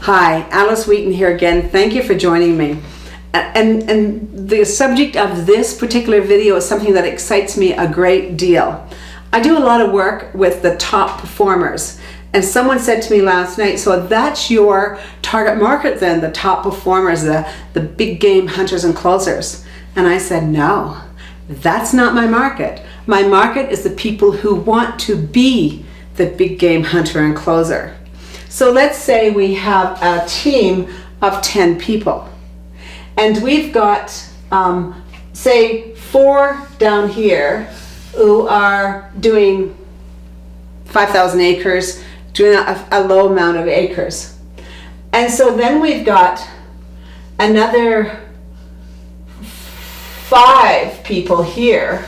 Hi, Alice Wheaton here again. Thank you for joining me. And the subject of this particular video is something that excites me a great deal. I do a lot of work with the top performers, and someone said to me last night, so that's your target market then, the top performers, the big game hunters and closers. And I said, no, that's not my market. My market is the people who want to be the big game hunter and closer. So let's say we have a team of 10 people, and we've got, say, 4 down here who are doing 5,000 acres, doing a low amount of acres. And so then we've got another 5 people here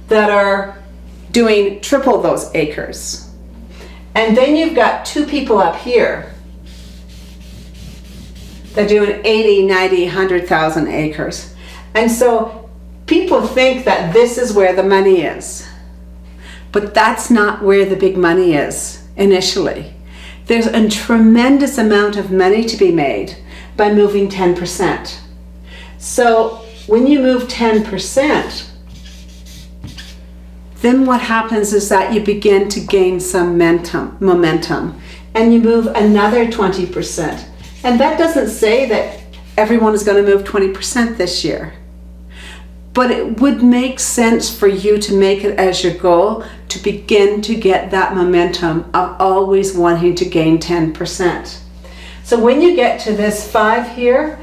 that are doing triple those acres. And then you've got 2 people up here that are doing 80, 90, 100,000 acres. And so people think that this is where the money is. But that's not where the big money is initially. There's a tremendous amount of money to be made by moving 10%. So when you move 10%, then what happens is that you begin to gain some momentum, and you move another 20%. And that doesn't say that everyone is going to move 20% this year. But it would make sense for you to make it as your goal to begin to get that momentum of always wanting to gain 10%. So when you get to this 5 here,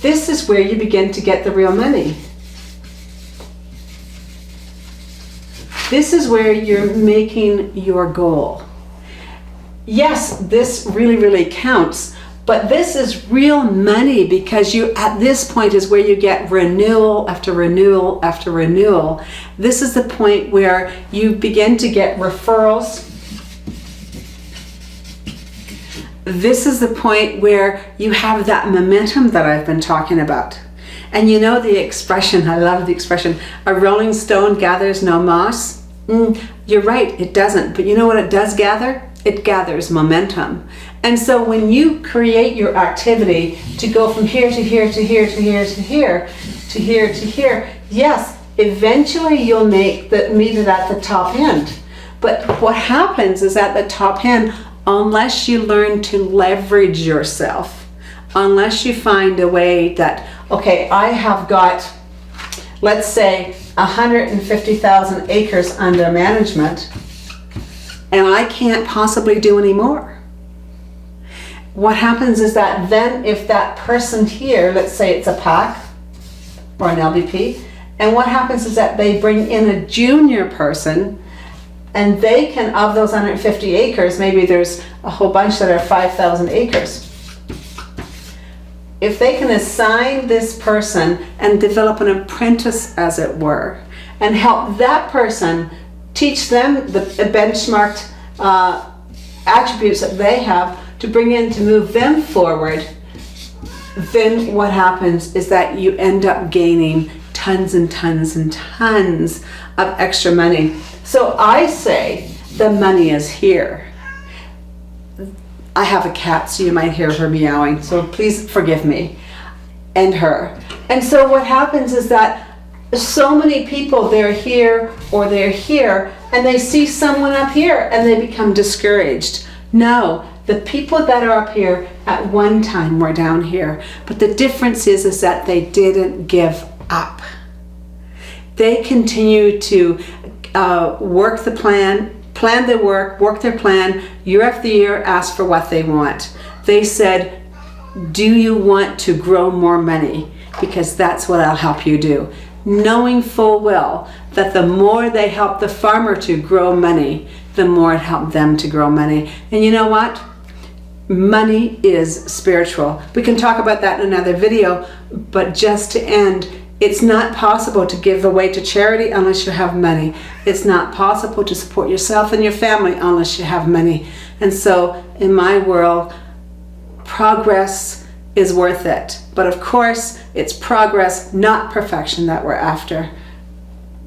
this is where you begin to get the real money. This is where you're making your goal. Yes, this really counts, but this is real money because you, at this point, is where you get renewal after renewal after renewal. This is the point where you begin to get referrals. This is the point where you have that momentum that I've been talking about. And you know the expression, I love the expression, a rolling stone gathers no moss. You're right, it doesn't. But you know what it does gather? It gathers momentum. And so when you create your activity to go from here to here to here to here to here to here to here, yes, eventually you'll meet it at the top end. But what happens is at the top end, unless you learn to leverage yourself, unless you find a way that, okay, I have got, let's say, 150,000 acres under management, and I can't possibly do any more. What happens is that then if that person here, let's say it's a PAC or an LBP, and what happens is that they bring in a junior person, and they can, of those 150 acres, maybe there's a whole bunch that are 5,000 acres. If they can assign this person and develop an apprentice, as it were, and help that person, teach them the benchmarked attributes that they have to bring in to move them forward, then what happens is that you end up gaining tons and tons and tons of extra money. So I say the money is here. I have a cat, so you might hear her meowing, so please forgive me and her. And so what happens is that so many people, they're here or they're here, and they see someone up here and they become discouraged. No, the people that are up here at one time were down here, but the difference is that they didn't give up. They continue to work the plan their work their plan, year after year, ask for what they want. They said, do you want to grow more money? Because that's what I'll help you do. Knowing full well that the more they help the farmer to grow money, the more it helped them to grow money. And you know what? Money is spiritual. We can talk about that in another video, but just to end, it's not possible to give away to charity unless you have money. It's not possible to support yourself and your family unless you have money. And so in my world, progress is worth it. But of course, it's progress, not perfection, that we're after.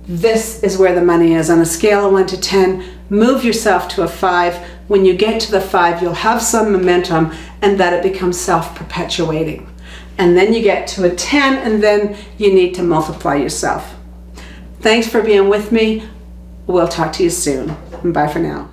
this is where the money is. On a scale of 1 to 10, move yourself to a 5. When you get to the 5, you'll have some momentum, and that it becomes self-perpetuating. And then you get to a 10, and then you need to multiply yourself. Thanks for being with me. We'll talk to you soon. Bye for now.